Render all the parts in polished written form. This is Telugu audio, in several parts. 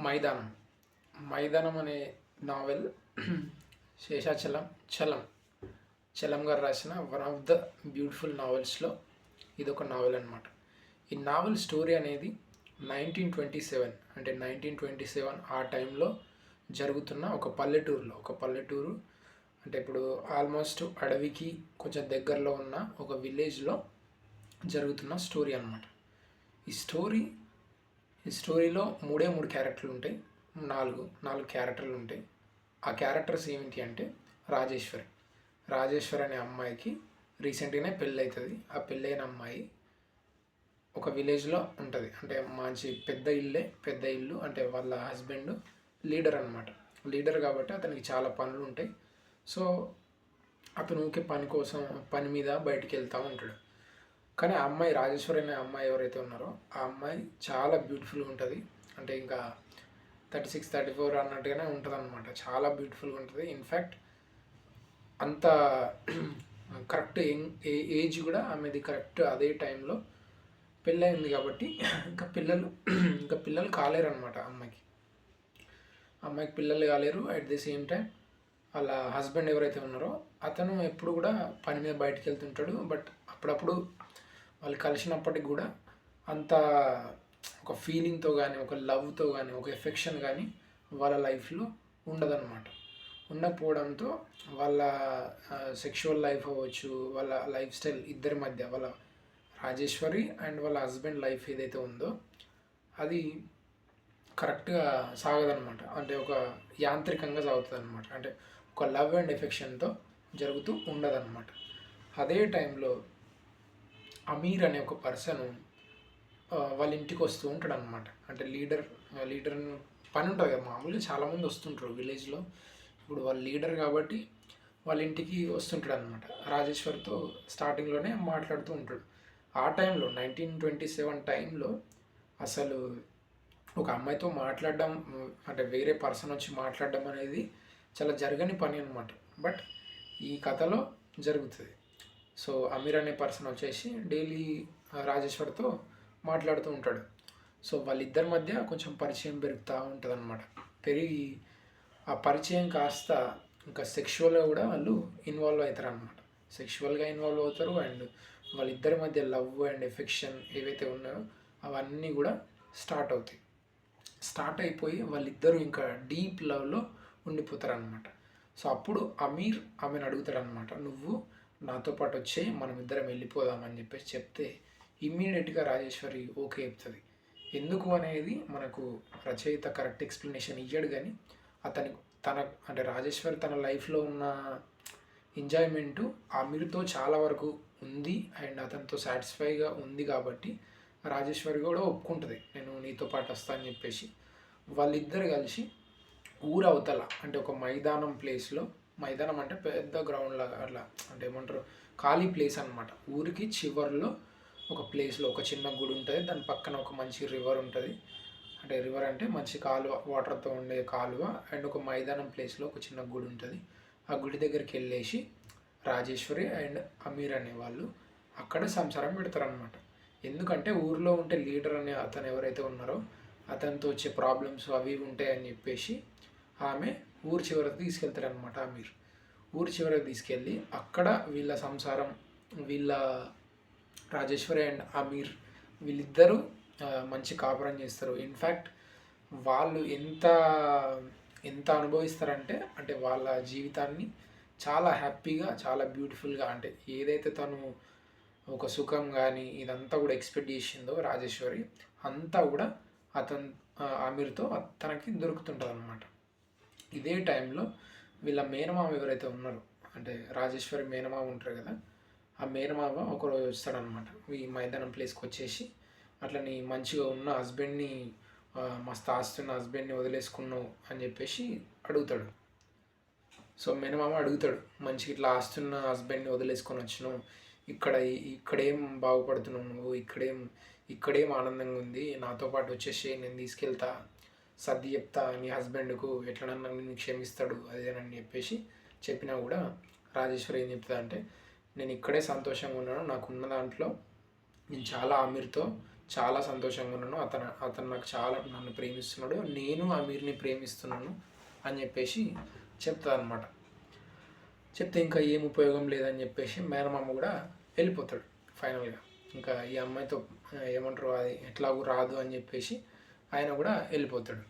మైదానం. 'మైదానం' అనే నావెల్ చలం చలం గారు రాసిన వన్ ఆఫ్ ద బ్యూటిఫుల్ నావెల్స్లో ఇదొక నావెల్ అనమాట. ఈ నావెల్ స్టోరీ అనేది 1927 అంటే 1927 ఆ టైంలో జరుగుతున్న ఒక పల్లెటూరు అంటే ఇప్పుడు ఆల్మోస్ట్ అడవికి కొంచెం దగ్గరలో ఉన్న ఒక విలేజ్లో జరుగుతున్న స్టోరీ అనమాట. ఈ స్టోరీలో మూడు క్యారెక్టర్లు ఉంటాయి. నాలుగు క్యారెక్టర్లు ఉంటాయి. ఆ క్యారెక్టర్స్ ఏమిటి అంటే రాజేశ్వరి అనే అమ్మాయికి రీసెంట్గానే పెళ్ళి అవుతుంది. ఆ పెళ్ళైన అమ్మాయి ఒక విలేజ్లో ఉంటుంది. అంటే మంచి పెద్ద ఇల్లు అంటే వాళ్ళ హస్బెండ్ లీడర్ అనమాట. లీడర్ కాబట్టి అతనికి చాలా పనులు ఉంటాయి. సో అతను ఊరికే పని మీద బయటికి వెళ్తూ ఉంటాడు. కానీ ఆ అమ్మాయి రాజేశ్వరి అనే అమ్మాయి ఎవరైతే ఉన్నారో ఆ అమ్మాయి చాలా బ్యూటిఫుల్గా ఉంటుంది. అంటే ఇంకా 36, 34 అన్నట్టుగానే ఉంటుంది అనమాట. చాలా బ్యూటిఫుల్గా ఉంటుంది. ఇన్ఫ్యాక్ట్ అంత కరెక్ట్ ఏజ్ కూడా ఆమెది కరెక్ట్ అదే టైంలో పెళ్ళయింది కాబట్టి ఇంకా పిల్లలు కాలేరు అనమాట. అమ్మాయికి పిల్లలు కాలేరు. అట్ ది సేమ్ టైం వాళ్ళ హస్బెండ్ ఎవరైతే ఉన్నారో అతను ఎప్పుడు కూడా పని మీద బయటికి వెళ్తుంటాడు. బట్ అప్పుడప్పుడు వాళ్ళు కలిసినప్పటికి కూడా అంత ఒక ఫీలింగ్తో కానీ, ఒక లవ్తో కానీ, ఒక ఎఫెక్షన్ కానీ వాళ్ళ లైఫ్లో ఉండదన్నమాట. ఉండకపోవడంతో వాళ్ళ సెక్షువల్ లైఫ్ అవ్వచ్చు, వాళ్ళ లైఫ్ స్టైల్ ఇద్దరి మధ్య వాళ్ళ రాజేశ్వరి అండ్ వాళ్ళ హస్బెండ్ లైఫ్ ఏదైతే ఉందో అది కరెక్ట్గా సాగదనమాట. అంటే ఒక యాంత్రికంగా సాగుతుంది అనమాట. అంటే ఒక లవ్ అండ్ ఎఫెక్షన్తో జరుగుతూ ఉండదన్నమాట. అదే టైంలో అమీర్ అనే ఒక పర్సన్ వాళ్ళ ఇంటికి వస్తూ ఉంటాడు అనమాట. అంటే లీడర్ పని ఉంటుంది కదా, మామూలుగా చాలామంది వస్తుంటారు విలేజ్లో. ఇప్పుడు వాళ్ళు లీడర్ కాబట్టి వాళ్ళ ఇంటికి వస్తుంటాడు అనమాట. రాజేశ్వర్తో స్టార్టింగ్లోనే మాట్లాడుతూ ఉంటాడు. ఆ టైంలో 1927 టైంలో అసలు ఒక అమ్మాయితో మాట్లాడడం అంటే వేరే పర్సన్ వచ్చి మాట్లాడడం అనేది చాలా జరగని పని అనమాట. బట్ ఈ కథలో జరుగుతుంది. సో అమీర్ అనే పర్సన్ వచ్చేసి డైలీ రాజేశ్వర్తో మాట్లాడుతూ ఉంటాడు. సో వాళ్ళిద్దరి మధ్య కొంచెం పరిచయం పెరుగుతూ ఉంటుంది అనమాట. పెరిగి ఆ పరిచయం కాస్త ఇంకా సెక్షువల్గా కూడా వాళ్ళు ఇన్వాల్వ్ అవుతారు అనమాట. సెక్షువల్గా ఇన్వాల్వ్ అవుతారు. అండ్ వాళ్ళిద్దరి మధ్య లవ్ అండ్ ఎఫెక్షన్ ఏవైతే ఉన్నాయో అవన్నీ కూడా స్టార్ట్ అయిపోయి వాళ్ళిద్దరూ ఇంకా డీప్ లవ్లో ఉండిపోతారు అనమాట. సో అప్పుడు అమీర్ ఆమెను అడుగుతాడు అనమాట, నువ్వు నాతో పాటు వచ్చే మనం ఇద్దరం వెళ్ళిపోదామని చెప్పేసి చెప్తే ఇమ్మీడియట్గా రాజేశ్వరి ఓకే చెప్తుంది. ఎందుకు అనేది మనకు రచయిత కరెక్ట్ ఎక్స్ప్లెనేషన్ ఇయ్యాడు. కానీ అంటే రాజేశ్వరి తన లైఫ్లో ఉన్న ఎంజాయ్మెంటు అమీర్తో చాలా వరకు ఉంది అండ్ అతనితో సాటిస్ఫైగా ఉంది కాబట్టి రాజేశ్వరి కూడా ఒప్పుకుంటుంది, నేను నీతో పాటు వస్తా అని చెప్పేసి. వాళ్ళిద్దరు కలిసి ఊరవతల అంటే ఒక మైదానం ప్లేస్లో, మైదానం అంటే పెద్ద గ్రౌండ్ లాగా అట్లా అంటే ఏమంటారు ఖాళీ ప్లేస్ అనమాట. ఊరికి చివరిలో ఒక ప్లేస్లో ఒక చిన్న గుడి ఉంటుంది. దాని పక్కన ఒక మంచి రివర్ ఉంటుంది. అంటే రివర్ అంటే మంచి కాలువ, వాటర్తో ఉండే కాలువ. అండ్ ఒక మైదానం ప్లేస్లో ఒక చిన్న గుడి ఉంటుంది. ఆ గుడి దగ్గరికి వెళ్ళేసి రాజేశ్వరి అండ్ అమీర్ అనే వాళ్ళు అక్కడ సంసారం పెడతారనమాట. ఎందుకంటే ఊరిలో ఉంటే లీడర్ అనే అతను ఎవరైతే ఉన్నారో అతనితో వచ్చే ప్రాబ్లమ్స్ అవి ఉంటాయని చెప్పేసి ఆమె ఊరి చివరికి తీసుకెళ్తారనమాట. అమీర్ ఊరి చివరికి తీసుకెళ్ళి అక్కడ వీళ్ళ సంసారం, వీళ్ళ రాజేశ్వరి అండ్ అమీర్ వీళ్ళిద్దరూ మంచి కాపురం చేస్తారు. ఇన్ఫ్యాక్ట్ వాళ్ళు ఎంత అనుభవిస్తారంటే అంటే వాళ్ళ జీవితాన్ని చాలా హ్యాపీగా, చాలా బ్యూటిఫుల్గా, అంటే ఏదైతే తను ఒక సుఖం కానీ ఇదంతా కూడా ఎక్స్పెక్ట్ చేసిందో రాజేశ్వరి అంతా కూడా అమీర్తో తనకి దొరుకుతుంటుంది అనమాట. ఇదే టైంలో వీళ్ళ మేనమామ ఎవరైతే ఉన్నారో అంటే రాజేశ్వరి మేనమామ ఉంటారు కదా, ఆ మేనమామ ఒకరోజు వస్తాడనమాట. ఈ మైదానం ప్లేస్కి వచ్చేసి అట్లా నీ మంచిగా ఉన్న హస్బెండ్ని, మస్తు ఆస్తున్న హస్బెండ్ని వదిలేసుకున్నావు అని చెప్పేసి అడుగుతాడు. సో మేనమామ అడుగుతాడు, మంచిగా ఇట్లా ఆస్తున్న హస్బెండ్ని వదిలేసుకొని వచ్చినావు, ఇక్కడేం బాగుపడుతున్నావు నువ్వు, ఇక్కడేం ఆనందంగా ఉంది, నాతో పాటు వచ్చేసి నేను తీసుకెళ్తా, సర్ది చెప్తా నీ హస్బెండ్కు, ఎట్లనన్నా నేను క్షమిస్తాడు అదేనని చెప్పేసి చెప్పినా కూడా రాజేశ్వరి ఏం చెప్తా అంటే నేను ఇక్కడే సంతోషంగా ఉన్నాను, నాకున్న దాంట్లో నేను చాలా అమీర్తో చాలా సంతోషంగా ఉన్నాను, అతను నాకు చాలా నన్ను ప్రేమిస్తున్నాడు, నేను అమీర్ని ప్రేమిస్తున్నాను అని చెప్పేసి చెప్తుంది అనమాట. చెప్తే ఇంకా ఏం ఉపయోగం లేదని చెప్పేసి మేనమామ కూడా వెళ్ళిపోతాడు ఫైనల్గా. ఇంకా ఈ అమ్మాయితో ఏమంటారు అది ఎట్లాగూ రాదు అని చెప్పేసి ఆయన కూడా వెళ్ళిపోతాడు.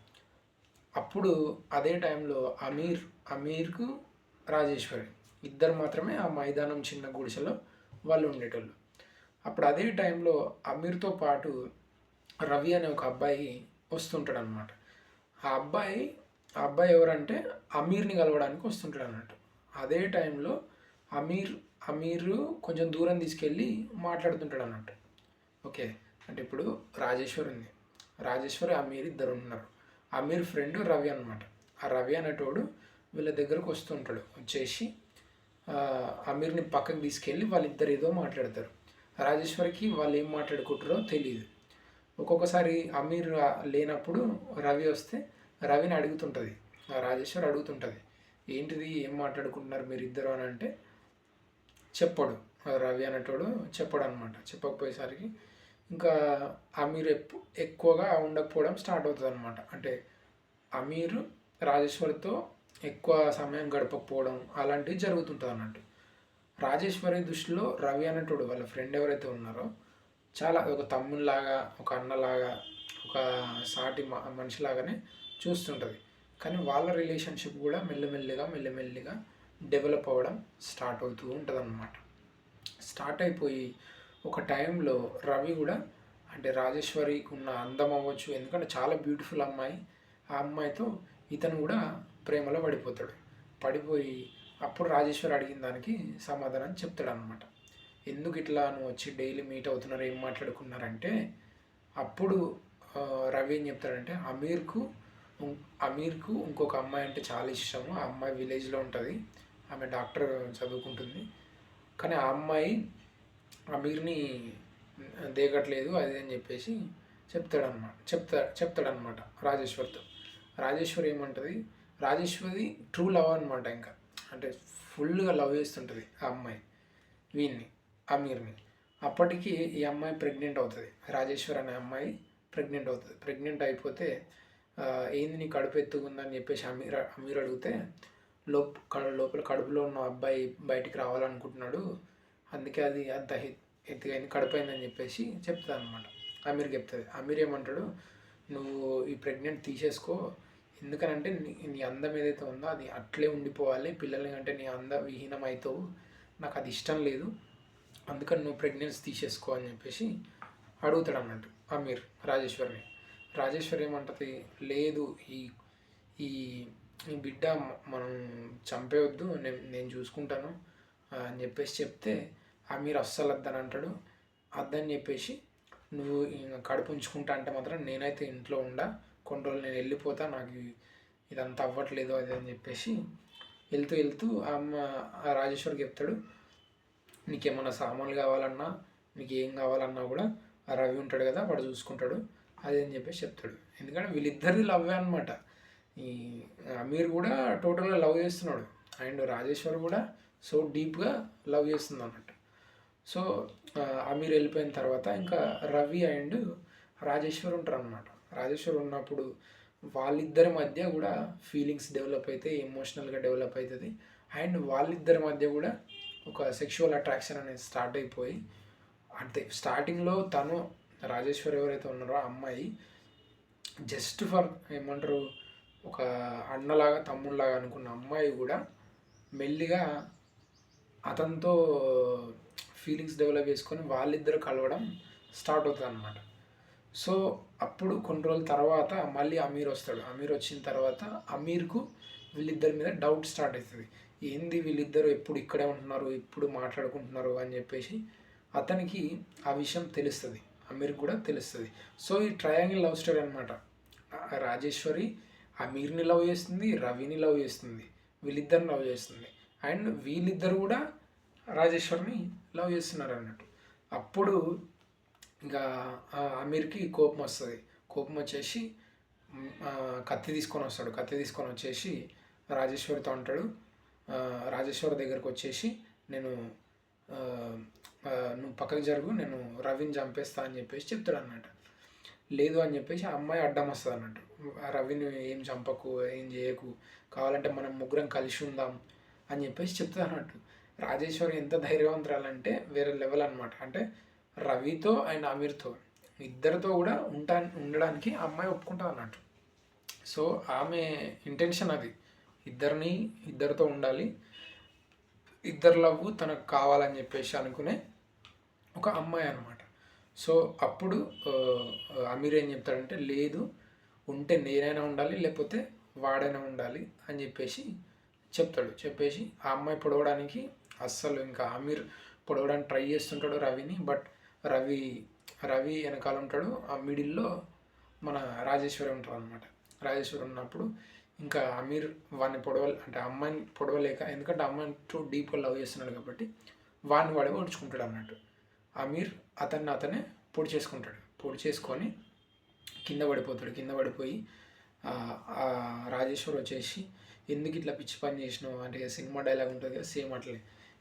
అప్పుడు అదే టైంలో అమీర్కు రాజేశ్వరి ఇద్దరు మాత్రమే ఆ మైదానం చిన్న గుడిసెలో వాళ్ళు ఉండేటోళ్ళు. అప్పుడు అదే టైంలో అమీర్తో పాటు రవి అనే ఒక అబ్బాయి వస్తుంటాడు అనమాట. ఆ అబ్బాయి ఎవరంటే అమీర్ని కలవడానికి వస్తుంటాడు అన్నట్టు. అదే టైంలో అమీర్ కొంచెం దూరం తీసుకెళ్ళి మాట్లాడుతుంటాడు అన్నట్టు. ఓకే, అంటే ఇప్పుడు రాజేశ్వరి అమీర్ ఇద్దరు ఉన్నారు. అమీర్ ఫ్రెండ్ రవి అనమాట. ఆ రవి అనేటోడు వీళ్ళ దగ్గరకు వస్తుంటాడు. వచ్చేసి అమీర్ని పక్కకు తీసుకెళ్ళి వాళ్ళిద్దరు ఏదో మాట్లాడతారు. రాజేశ్వరికి వాళ్ళు ఏం మాట్లాడుకుంటారో తెలియదు. ఒక్కొక్కసారి అమీర్ లేనప్పుడు రవి వస్తే రవిని అడుగుతుంటుంది, రాజేశ్వరి అడుగుతుంటుంది, ఏంటిది ఏం మాట్లాడుకుంటున్నారు మీరు ఇద్దరు అని అంటే చెప్పడు. రవి అనేటోడు చెప్పడు అనమాట. చెప్పకపోయేసరికి ఇంకా అమీర్ ఎక్కువగా ఉండకపోవడం స్టార్ట్ అవుతుంది అనమాట. అంటే అమీర్ రాజేశ్వరితో ఎక్కువ సమయం గడపకపోవడం అలాంటివి జరుగుతుంటుంది అన్నట్టు. రాజేశ్వరి దృష్టిలో రవి అనేటోడు వాళ్ళ ఫ్రెండ్ ఎవరైతే ఉన్నారో చాలా ఒక తమ్ముళ్ళలాగా, ఒక అన్నలాగా, ఒక సాటి మనిషిలాగానే చూస్తుంటుంది. కానీ వాళ్ళ రిలేషన్షిప్ కూడా మెల్లమెల్లిగా డెవలప్ అవ్వడం స్టార్ట్ అవుతూ ఉంటుంది అన్నమాట. స్టార్ట్ అయిపోయి ఒక టైంలో రవి కూడా అంటే రాజేశ్వరికి ఉన్న అందం అవ్వచ్చు, ఎందుకంటే చాలా బ్యూటిఫుల్ అమ్మాయి, ఆ అమ్మాయితో ఇతను కూడా ప్రేమలో పడిపోయి అప్పుడు రాజేశ్వరి అడిగిన దానికి సమాధానం చెప్తాడు అనమాట. ఎందుకు ఇట్లా నువ్వు వచ్చి డైలీ మీట్ అవుతున్నారు, ఏం మాట్లాడుకున్నారంటే అప్పుడు రవి ఏం చెప్తాడంటే అమీర్కు ఇంకొక అమ్మాయి అంటే చాలా ఇష్టము. ఆ అమ్మాయి విలేజ్లో ఉంటుంది, ఆమె డాక్టర్ చదువుకుంటుంది, కానీ ఆ అమ్మాయి అమీర్ని దేగట్లేదు అది అని చెప్పేసి చెప్తాడనమాట రాజేశ్వరితో. రాజేశ్వరి ఏమంటుంది, రాజేశ్వరి ట్రూ లవ్ అనమాట. ఇంకా అంటే ఫుల్గా లవ్ చేస్తుంటుంది ఆ అమ్మాయి అమీర్ని. అప్పటికి ఈ అమ్మాయి ప్రెగ్నెంట్ అవుతుంది. రాజేశ్వరి అనే అమ్మాయి ప్రెగ్నెంట్ అవుతుంది. ప్రెగ్నెంట్ అయిపోతే ఏంది నీ కడుపు ఎత్తుకుందని చెప్పేసి అమీర్ అడిగితే లోపల కడుపులో ఉన్న అబ్బాయి బయటికి రావాలనుకుంటున్నాడు, అందుకే అది అంత ఎత్తుకైంది, కడుపు అయిందని చెప్పేసి చెప్తుంది అనమాట. అమీర్కి చెప్తుంది. అమీర్ ఏమంటాడు, నువ్వు ఈ ప్రెగ్నెంట్ తీసేసుకో, ఎందుకనంటే నీ అందం ఏదైతే ఉందో అది అట్లే ఉండిపోవాలి, పిల్లల్ని కంటే నీ విహీనం అవుతావు, నాకు అది ఇష్టం లేదు, అందుకని నువ్వు ప్రెగ్నెన్సీ తీసేసుకో అని చెప్పేసి అడుగుతాడు అన్నట్టు అమీర్ రాజేశ్వరిని. రాజేశ్వరి ఏమంటుంది, లేదు ఈ ఈ బిడ్డ మనం చంపేయొద్దు, నేను చూసుకుంటాను అని చెప్పేసి చెప్తే అమీర్ అస్సలు వద్దని అంటాడు. వద్దని చెప్పేసి నువ్వు కడుపు ఉంచుకుంటా అంటే మాత్రం నేనైతే ఇంట్లో కొన్ని రోజులు నేను వెళ్ళిపోతా, నాకు ఇదంతా అవ్వట్లేదు అది అని చెప్పేసి వెళ్తూ ఆ రాజేశ్వరికి చెప్తాడు, నీకేమన్నా సామాన్లు కావాలన్నా నీకు ఏం కావాలన్నా కూడా ఆ రవి ఉంటాడు కదా వాడు చూసుకుంటాడు అది అని చెప్పేసి చెప్తాడు. ఎందుకంటే వీళ్ళిద్దరిది లవ్వే అనమాట. ఈ అమీర్ కూడా టోటల్గా లవ్ చేస్తున్నాడు అండ్ రాజేశ్వర్ కూడా సో డీప్గా లవ్ చేస్తుంది అన్నట్టు. సో అమీర్ వెళ్ళిపోయిన తర్వాత ఇంకా రవి అండ్ రాజేశ్వర్ ఉంటారు అనమాట. రాజేశ్వర్ ఉన్నప్పుడు వాళ్ళిద్దరి మధ్య కూడా ఫీలింగ్స్ డెవలప్ అవుతాయి, ఎమోషనల్గా డెవలప్ అవుతుంది అండ్ వాళ్ళిద్దరి మధ్య కూడా ఒక సెక్షువల్ అట్రాక్షన్ అనేది స్టార్ట్ అయిపోయి, అంటే స్టార్టింగ్లో తను రాజేశ్వరి ఎవరైతే ఉన్నారో ఆ అమ్మాయి జస్ట్ ఫర్ ఏమంటారు ఒక అన్నలాగా తమ్ముళ్ళలాగా అనుకున్న అమ్మాయి కూడా మెల్లిగా అతనితో ఫీలింగ్స్ డెవలప్ చేసుకొని వాళ్ళిద్దరు కలవడం స్టార్ట్ అవుతుంది అన్నమాట. సో అప్పుడు కొన్ని రోజుల తర్వాత మళ్ళీ అమీర్ వస్తాడు. అమీర్ వచ్చిన తర్వాత అమీర్కు వీళ్ళిద్దరి మీద డౌట్ స్టార్ట్ అవుతుంది. ఏంది వీళ్ళిద్దరు ఎప్పుడు ఇక్కడే ఉంటున్నారు, ఎప్పుడు మాట్లాడుకుంటున్నారు అని చెప్పేసి అతనికి ఆ విషయం తెలుస్తుంది, అమీర్కి కూడా తెలుస్తుంది. సో ఈ ట్రయాంగిల్ లవ్ స్టోరీ అనమాట. రాజేశ్వరి అమీర్ని లవ్ చేస్తుంది, రవిని లవ్ చేస్తుంది, వీళ్ళిద్దరిని లవ్ చేస్తుంది అండ్ వీళ్ళిద్దరు కూడా రాజేశ్వరిని లవ్ చేస్తున్నారు అన్నట్టు. అప్పుడు ఇంకా అమీర్కి కోపం వస్తుంది. కోపం వచ్చేసి కత్తి తీసుకొని వచ్చేసి రాజేశ్వరితో అంటాడు. రాజేశ్వరి దగ్గరకు వచ్చేసి నేను నువ్వు పక్కకి జరుగు, నేను రవిని చంపేస్తా అని చెప్పేసి చెప్తాడు అన్నమాట. లేదు అని చెప్పేసి ఆ అమ్మాయి అడ్డం వస్తుంది అన్నట్టు. రవిని ఏం చంపకు, ఏం చేయకు, కావాలంటే మనం ముగ్గురం కలిసి ఉందాం అని చెప్పేసి చెప్తుంది అన్నట్టు. రాజేశ్వరి ఎంత ధైర్యవంతురాలంటే వేరే లెవెల్ అనమాట. అంటే రవితో అండ్ అమీర్తో ఇద్దరితో కూడా ఉండడానికి ఆ అమ్మాయి ఒప్పుకుంటుంది అన్నట్టు. సో ఆమె ఇంటెన్షన్ అది, ఇద్దరితో ఉండాలి, ఇద్దరు లవ్ తనకు కావాలని చెప్పేసి అనుకునే ఒక అమ్మాయి అనమాట. సో అప్పుడు అమీర్ ఏం చెప్తాడంటే, లేదు, ఉంటే నేనైనా ఉండాలి లేకపోతే వాడైనా ఉండాలి అని చెప్పేసి చెప్తాడు. చెప్పేసి ఆ అమ్మాయి పొడవడానికి అస్సలు ఇంకా అమీర్ పొడవడానికి ట్రై చేస్తుంటాడు రవిని. బట్ రవి వెనకాల ఉంటాడు, ఆ మిడిల్లో మన రాజేశ్వరి ఉంటాడు అనమాట. రాజేశ్వరి ఉన్నప్పుడు ఇంకా అమీర్ వాడిని అంటే అమ్మాయిని పొడవలేక, ఎందుకంటే అమ్మాయిని టూ డీప్గా లవ్ చేస్తున్నాడు కాబట్టి వాడిని ఓడ్చుకుంటాడు అన్నట్టు. అమీర్ అతనే పొడి చేసుకొని కింద పడిపోయి రాజేశ్వర్ వచ్చేసి, ఎందుకు ఇట్లా పిచ్చి పని చేసినావు అంటే సినిమా డైలాగ్ ఉంటుంది కదా, సేమ్ అట్లే,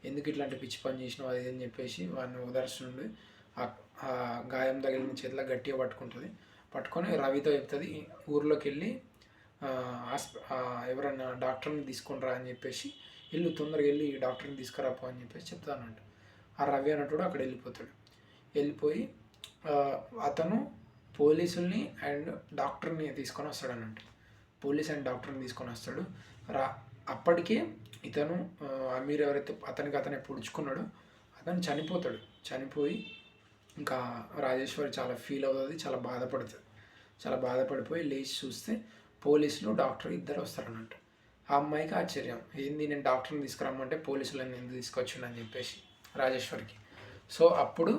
ఎందుకు ఇట్లాంటి పిచ్చి పని చేసినావు అది అని చెప్పేసి వాడిని ఓదార్చుండి ఆ గాయం తగిలిన చేతిలో గట్టిగా పట్టుకొని రవితో చెప్తుంది, ఊర్లోకి వెళ్ళి ఎవరన్నా డాక్టర్ని తీసుకునిరా అని చెప్పేసి, తొందరగా వెళ్ళి డాక్టర్ని తీసుకురాపో అని చెప్పేసి చెప్తాను అన్నట్టు. ఆ రవి అన్నట్టు అక్కడ వెళ్ళిపోయి అతను పోలీసుల్ని అండ్ డాక్టర్ని తీసుకొని వస్తాడు అన్నట్టు. పోలీస్ అండ్ డాక్టర్ని తీసుకొని వస్తాడు. అప్పటికే ఇతను అమీర్ ఎవరైతే అతనే పుడుచుకున్నాడో అతను చనిపోయి ఇంకా రాజేశ్వరి చాలా ఫీల్ అవుతుంది, చాలా బాధపడిపోయి లేచి చూస్తే పోలీసులు డాక్టర్ ఇద్దరు వస్తారన్నట్టు. ఆ అమ్మాయికి ఆశ్చర్యం, ఏంది నేను డాక్టర్ని తీసుకురమ్మంటే పోలీసులను ఎందుకు తీసుకొచ్చిండని చెప్పేసి రాజేశ్వరికి. సో అప్పుడు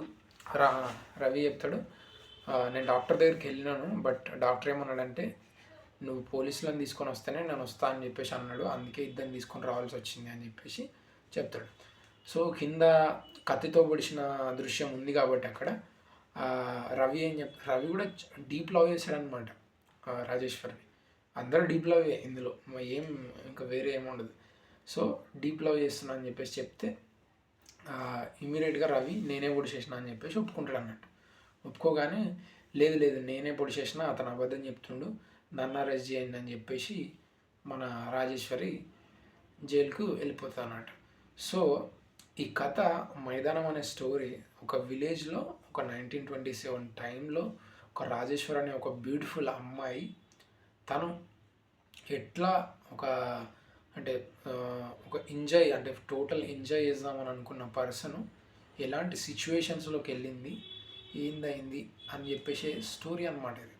రవి చెప్తాడు, నేను డాక్టర్ దగ్గరికి వెళ్ళినాను, బట్ డాక్టర్ ఏమన్నాడంటే నువ్వు పోలీసులను తీసుకొని వస్తేనే నేను వస్తా అని చెప్పేసి అన్నాడు, అందుకే ఇద్దరిని తీసుకొని రావాల్సి వచ్చింది అని చెప్పేసి చెప్తాడు. సో కింద కత్తితో పొడిచిన దృశ్యం ఉంది కాబట్టి అక్కడ రవి కూడా డీప్ లవ్ చేశాడనమాట రాజేశ్వరిని. అందరూ డీప్ లవ్ ఇందులో ఏం ఇంకా వేరే ఏముండదు. సో డీప్ లవ్ చేస్తున్నా అని చెప్పేసి చెప్తే ఇమ్మీడియట్గా రవి నేనే పొడి చేసిన అని చెప్పేసి ఒప్పుకుంటాడు అన్నట్టు. ఒప్పుకోగానే లేదు నేనే పొడి చేసిన, అతను అబద్ధం చెప్తుండు, నన్ను అరెస్ట్ చేయండి అని చెప్పేసి మన రాజేశ్వరి జైలుకు వెళ్ళిపోతుంది అన్నట్టు. సో ఈ కథ మైదానం అనే స్టోరీ ఒక విలేజ్లో ఒక 1927 టైంలో ఒక రాజేశ్వరి అనే ఒక బ్యూటిఫుల్ అమ్మాయి తను ఎట్లా ఒక ఎంజాయ్ అంటే టోటల్ ఎంజాయ్ చేద్దామని అనుకున్న పర్సన్ ఎలాంటి సిచ్యువేషన్స్లోకి వెళ్ళింది, ఏందైంది అని చెప్పేసి స్టోరీ అన్నమాట ఇది.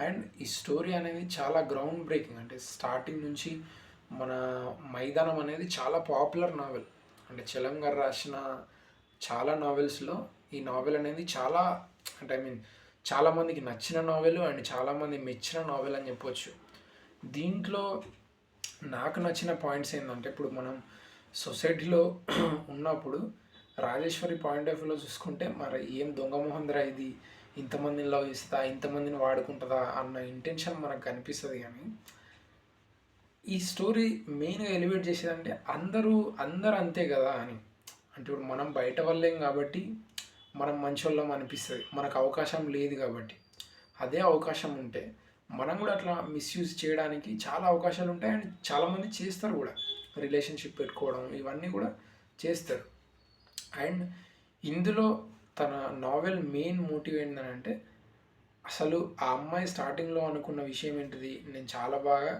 అండ్ ఈ స్టోరీ అనేది చాలా గ్రౌండ్ బ్రేకింగ్. అంటే స్టార్టింగ్ నుంచి మన మైదానం అనేది చాలా పాపులర్ నావెల్. అంటే చలం గారు రాసిన చాలా నావెల్స్లో ఈ నావెల్ అనేది చాలా చాలామందికి నచ్చిన నావెల్ అండ్ చాలామంది మెచ్చిన నావెల్ అని చెప్పొచ్చు. దీంట్లో నాకు నచ్చిన పాయింట్స్ ఏంటంటే, ఇప్పుడు మనం సొసైటీలో ఉన్నప్పుడు రాజేశ్వరి పాయింట్ ఆఫ్ వ్యూలో చూసుకుంటే మరి ఏం దొంగమోహంద్రా ఇది, ఇంతమందిని లవ్ చేస్తా, ఇంతమందిని వాడుకుంటుందా అన్న ఇంటెన్షన్ మనకు కనిపిస్తుంది. కానీ ఈ స్టోరీ మెయిన్గా ఎలివేట్ చేసేదంటే అందరూ అంతే కదా అని. అంటే ఇప్పుడు మనం బయట వాళ్ళేం కాబట్టి మనం మంచోళ్ళం అనిపిస్తుంది, మనకు అవకాశం లేదు కాబట్టి. అదే అవకాశం ఉంటే మనం కూడా అట్లా మిస్యూజ్ చేయడానికి చాలా అవకాశాలు ఉంటాయి. అండ్ చాలామంది చేస్తారు కూడా, రిలేషన్షిప్ పెట్టుకోవడం ఇవన్నీ కూడా చేస్తారు. అండ్ ఇందులో తన నావెల్ మెయిన్ మోటివ్ ఏంటంటే, అసలు ఆ అమ్మాయి స్టార్టింగ్లో అనుకున్న విషయం ఏంటిది, నేను చాలా బాగా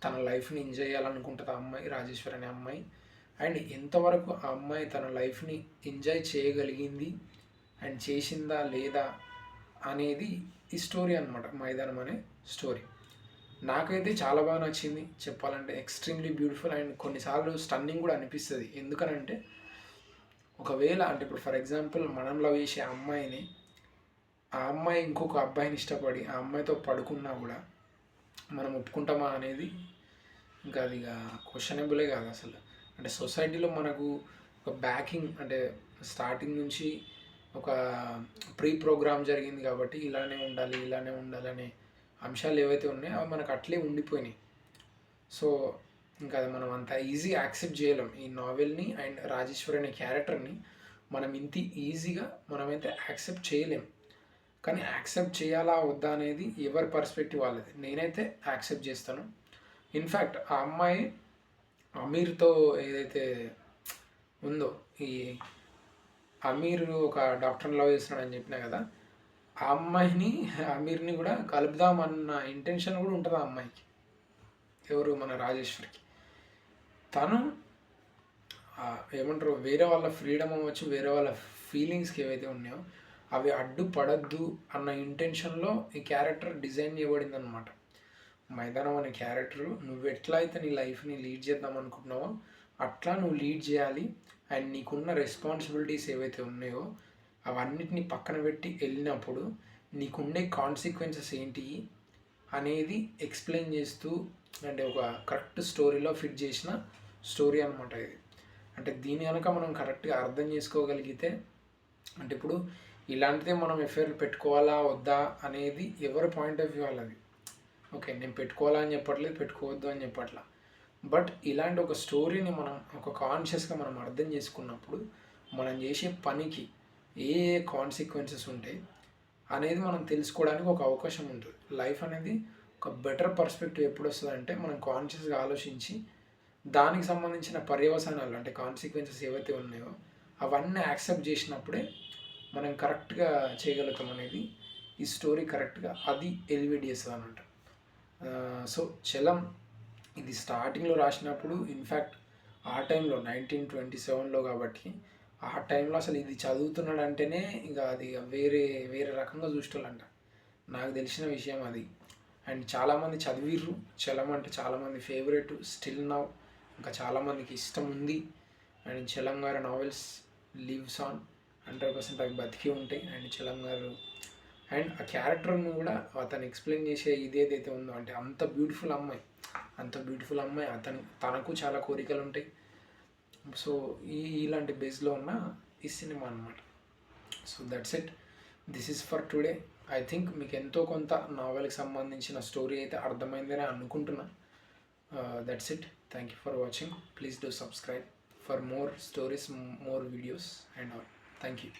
తన లైఫ్ని ఎంజాయ్ చేయాలనుకుంటుంది ఆ అమ్మాయి, రాజేశ్వరి అనే అమ్మాయి. అండ్ ఎంతవరకు ఆ అమ్మాయి తన లైఫ్ని ఎంజాయ్ చేయగలిగింది అండ్ చేసిందా లేదా అనేది ఈ స్టోరీ అనమాట, మైదానం అనే స్టోరీ. నాకైతే చాలా బాగా నచ్చింది చెప్పాలంటే, ఎక్స్ట్రీమ్లీ బ్యూటిఫుల్ అండ్ కొన్నిసార్లు స్టన్నింగ్ కూడా అనిపిస్తుంది. ఎందుకనంటే ఒకవేళ అంటే ఇప్పుడు ఫర్ ఎగ్జాంపుల్ మనం లవ్ చేసే అమ్మాయిని ఆ అమ్మాయి ఇంకొక అబ్బాయిని ఇష్టపడి ఆ అమ్మాయితో పడుకున్నా కూడా మనం ఒప్పుకుంటామా అనేది ఇంకా అది క్వశ్చనబులే కాదు అసలు. అంటే సొసైటీలో మనకు ఒక బ్యాకింగ్ అంటే స్టార్టింగ్ నుంచి ఒక ప్రోగ్రామ్ జరిగింది కాబట్టి ఇలానే ఉండాలి అనే అంశాలు ఏవైతే ఉన్నాయో అవి మనకు అట్లే ఉండిపోయినాయి. సో ఇంకా అది మనం అంత ఈజీ యాక్సెప్ట్ చేయలేం. ఈ నావెల్ని అండ్ రాజేశ్వరి అనే క్యారెక్టర్ని మనం ఇంత ఈజీగా మనమైతే యాక్సెప్ట్ చేయలేం. కానీ యాక్సెప్ట్ చేయాలా వద్దా అనేది ఎవరి పర్స్పెక్టివ్ వాళ్ళది. నేనైతే యాక్సెప్ట్ చేస్తాను. ఇన్ఫ్యాక్ట్ ఆ అమ్మాయి అమీర్తో ఏదైతే ఉందో, ఈ అమీర్ ఒక డాక్టర్ని లవ్ చేస్తున్నాడని చెప్పినా కదా, ఆ అమ్మాయిని అమీర్ని కూడా కలుపుదామన్న ఇంటెన్షన్ కూడా ఉంటుంది ఆ అమ్మాయికి. ఎవరు? మన రాజేశ్వరికి. తను ఏమంటారు, వేరే వాళ్ళ ఫ్రీడమ్ అవ్వచ్చు, వేరే వాళ్ళ ఫీలింగ్స్కి ఏవైతే ఉన్నాయో అవి అడ్డుపడద్దు అన్న ఇంటెన్షన్లో ఈ క్యారెక్టర్ డిజైన్ చేయబడింది అనమాట. మైదానం అనే క్యారెక్టరు నువ్వు ఎట్లా అయితే నీ లైఫ్ని లీడ్ చేద్దాం అనుకుంటున్నావో అట్లా నువ్వు లీడ్ చేయాలి. అండ్ నీకున్న రెస్పాన్సిబిలిటీస్ ఏవైతే ఉన్నాయో అవన్నిటిని పక్కన పెట్టి వెళ్ళినప్పుడు నీకుండే కాన్సిక్వెన్సెస్ ఏంటి అనేది ఎక్స్ప్లెయిన్ చేస్తూ, అంటే ఒక కరెక్ట్ స్టోరీలో ఫిట్ చేసిన స్టోరీ అనమాట ఇది. అంటే దీని కనుక మనం కరెక్ట్గా అర్థం చేసుకోగలిగితే, అంటే ఇప్పుడు ఇలాంటిదే మనం ఎఫ్ఐఆర్లు పెట్టుకోవాలా వద్దా అనేది ఎవరి పాయింట్ ఆఫ్ వ్యూ వాళ్ళది. ఓకే, నేను పెట్టుకోవాలా అని చెప్పట్లేదు, పెట్టుకోవద్దు అని చెప్పట్లా. బట్ ఇలాంటి ఒక స్టోరీని మనం ఒక కాన్షియస్గా మనం అర్థం చేసుకున్నప్పుడు మనం చేసే పనికి ఏ కాన్సిక్వెన్సెస్ ఉంటాయి అనేది మనం తెలుసుకోవడానికి ఒక అవకాశం ఉంటుంది. లైఫ్ అనేది ఒక బెటర్ పర్స్పెక్టివ్ ఎప్పుడు వస్తుంది అంటే మనం కాన్షియస్గా ఆలోచించి దానికి సంబంధించిన పర్యవసానాలు, అంటే కాన్సిక్వెన్సెస్ ఏవైతే ఉన్నాయో అవన్నీ యాక్సెప్ట్ చేసినప్పుడే మనం కరెక్ట్గా చేయగలుగుతాం అనేది ఈ స్టోరీ కరెక్ట్గా అది ఎలివేట్ చేస్తుంది అన్నమాట. సో చలం ఇది స్టార్టింగ్లో రాసినప్పుడు, ఇన్ఫ్యాక్ట్ ఆ టైంలో 1927లో కాబట్టి ఆ టైంలో అసలు ఇది చదువుతున్నాడు అంటేనే ఇంకా అది వేరే వేరే రకంగా చూసేవాళ్ళంట. నాకు తెలిసిన విషయం అది. అండ్ చాలామంది చదివిర్రు చలం, అంటే చాలామంది ఫేవరెట్ స్టిల్ నౌ, ఇంకా చాలామందికి ఇష్టం ఉంది. అండ్ చలం గారి నావెల్స్ లివ్స్ ఆన్ 100% అవి బతికి ఉంటాయి. అండ్ చలం గారు అండ్ ఆ క్యారెక్టర్ని కూడా అతను ఎక్స్ప్లెయిన్ చేసే ఇదేదైతే ఉందో, అంటే అంత బ్యూటిఫుల్ అమ్మాయి తనకు చాలా కోరికలు ఉంటాయి. సో ఇలాంటి బేస్లో ఉన్న ఈ సినిమా అనమాట. So that's it, this is for today. I think మీకు ఎంతో కొంత నావెల్కి సంబంధించిన స్టోరీ అయితే అర్థమైందని అనుకుంటున్నా. That's it, thank you for watching. Please do subscribe for more stories, more videos and all. Thank you.